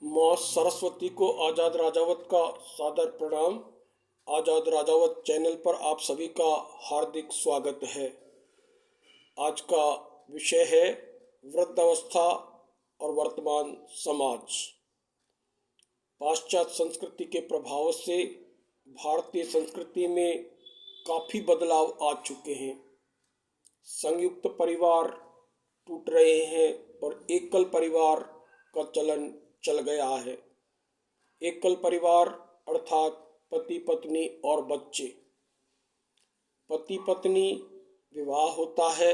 माँ सरस्वती को आज़ाद राजावत का सादर प्रणाम। आज़ाद राजावत चैनल पर आप सभी का हार्दिक स्वागत है। आज का विषय है वृद्धावस्था और वर्तमान समाज। पाश्चात्य संस्कृति के प्रभाव से भारतीय संस्कृति में काफ़ी बदलाव आ चुके हैं। संयुक्त परिवार टूट रहे हैं और एकल परिवार का चलन चल गया है। एकल परिवार अर्थात पति पत्नी और बच्चे। पति पत्नी विवाह होता है,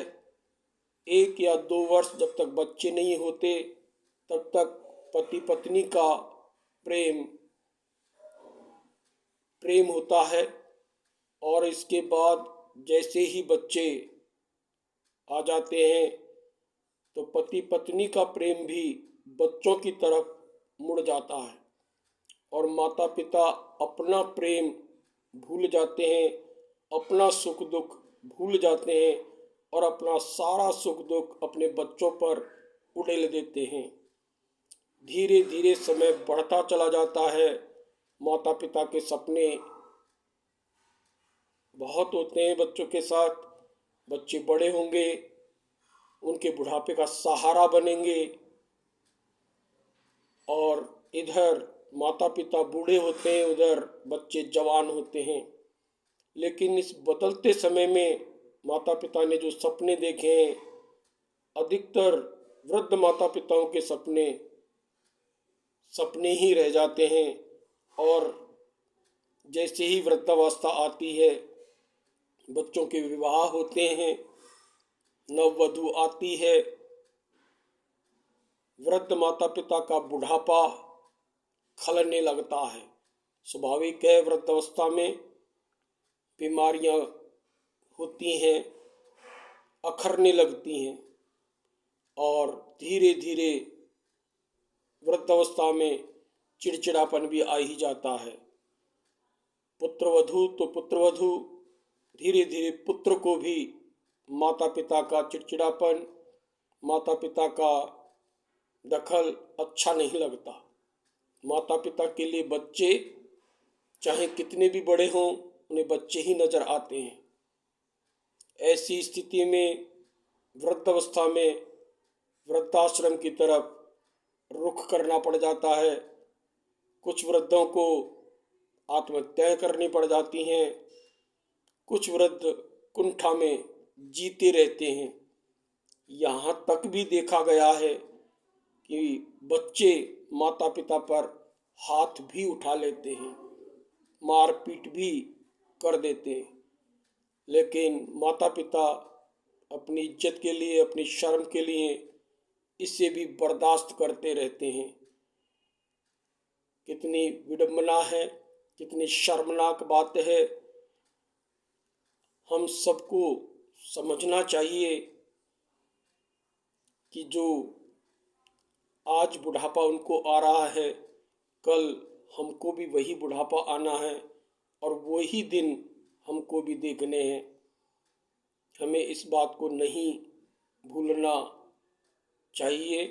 1 या 2 वर्ष जब तक बच्चे नहीं होते तब तक पति पत्नी का प्रेम होता है, और इसके बाद जैसे ही बच्चे आ जाते हैं तो पति पत्नी का प्रेम भी बच्चों की तरफ मुड़ जाता है और माता पिता अपना प्रेम भूल जाते हैं, अपना सुख दुख भूल जाते हैं और अपना सारा सुख दुख अपने बच्चों पर उड़ेल देते हैं। धीरे धीरे समय बढ़ता चला जाता है। माता पिता के सपने बहुत होते हैं बच्चों के साथ। बच्चे बड़े होंगे, उनके बुढ़ापे का सहारा बनेंगे, और इधर माता पिता बूढ़े होते हैं, उधर बच्चे जवान होते हैं। लेकिन इस बदलते समय में माता पिता ने जो सपने देखे हैं, अधिकतर वृद्ध माता पिताओं के सपने ही रह जाते हैं। और जैसे ही वृद्धावस्था आती है, बच्चों के विवाह होते हैं, नववधु आती है, वृद्ध माता पिता का बुढ़ापा खलने लगता है। स्वाभाविक है, वृद्धावस्था में बीमारियां होती हैं, अखरने लगती हैं, और धीरे धीरे वृद्धावस्था में चिड़चिड़ापन भी आ ही जाता है। पुत्रवधू तो पुत्रवधू, धीरे धीरे पुत्र को भी माता पिता का चिड़चिड़ापन, माता पिता का दखल अच्छा नहीं लगता। माता पिता के लिए बच्चे चाहे कितने भी बड़े हों, उन्हें बच्चे ही नजर आते हैं। ऐसी स्थिति में वृद्धावस्था में वृद्धाश्रम की तरफ रुख करना पड़ जाता है। कुछ वृद्धों को आत्महत्याएं करनी पड़ जाती हैं, कुछ वृद्ध कुंठा में जीते रहते हैं। यहाँ तक भी देखा गया है कि बच्चे माता पिता पर हाथ भी उठा लेते हैं, मारपीट भी कर देते हैं। लेकिन माता पिता अपनी इज्जत के लिए, अपनी शर्म के लिए इसे भी बर्दाश्त करते रहते हैं। कितनी विडंबना है, कितनी शर्मनाक बात है। हम सबको समझना चाहिए कि जो आज बुढ़ापा उनको आ रहा है, कल हमको भी वही बुढ़ापा आना है और वही दिन हमको भी देखने हैं। हमें इस बात को नहीं भूलना चाहिए।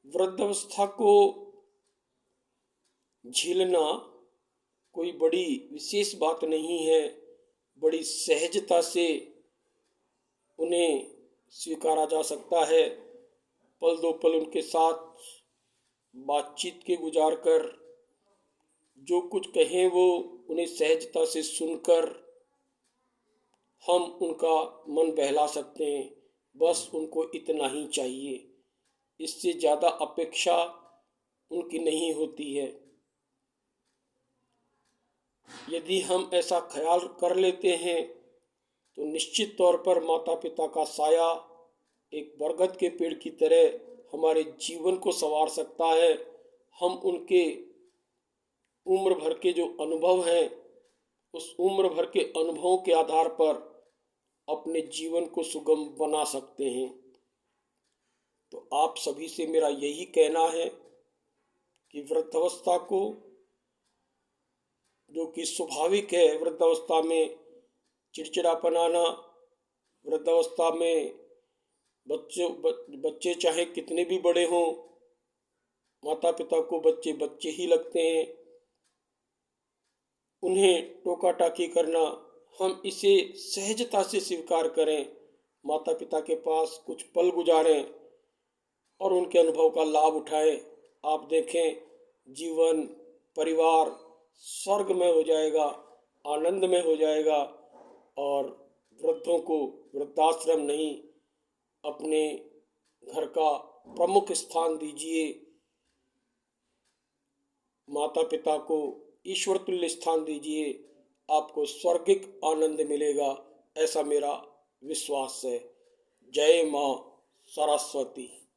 वृद्धावस्था को झेलना कोई बड़ी विशेष बात नहीं है। बड़ी सहजता से उन्हें स्वीकारा जा सकता है। पल दो पल उनके साथ बातचीत के गुजार कर जो कुछ कहें वो उन्हें सहजता से सुनकर हम उनका मन बहला सकते हैं। बस उनको इतना ही चाहिए, इससे ज़्यादा अपेक्षा उनकी नहीं होती है। यदि हम ऐसा ख्याल कर लेते हैं तो निश्चित तौर पर माता पिता का साया एक बरगद के पेड़ की तरह हमारे जीवन को संवार सकता है। हम उनके उम्र भर के जो अनुभव हैं, उस उम्र भर के अनुभवों के आधार पर अपने जीवन को सुगम बना सकते हैं। तो आप सभी से मेरा यही कहना है कि वृद्धावस्था को, जो कि स्वाभाविक है, वृद्धावस्था में चिड़चिड़ापन आना, वृद्धावस्था में बच्चे चाहे कितने भी बड़े हों, माता पिता को बच्चे बच्चे ही लगते हैं। उन्हें टोका टाकी करना, हम इसे सहजता से स्वीकार करें, माता पिता के पास कुछ पल गुजारें और उनके अनुभव का लाभ उठाएं। आप देखें, जीवन परिवार स्वर्ग में हो जाएगा, आनंद में हो जाएगा। और वृद्धों को वृद्धाश्रम नहीं, अपने घर का प्रमुख स्थान दीजिए। माता पिता को ईश्वर तुल्य स्थान दीजिए, आपको स्वर्गिक आनंद मिलेगा, ऐसा मेरा विश्वास है। जय माँ सरस्वती।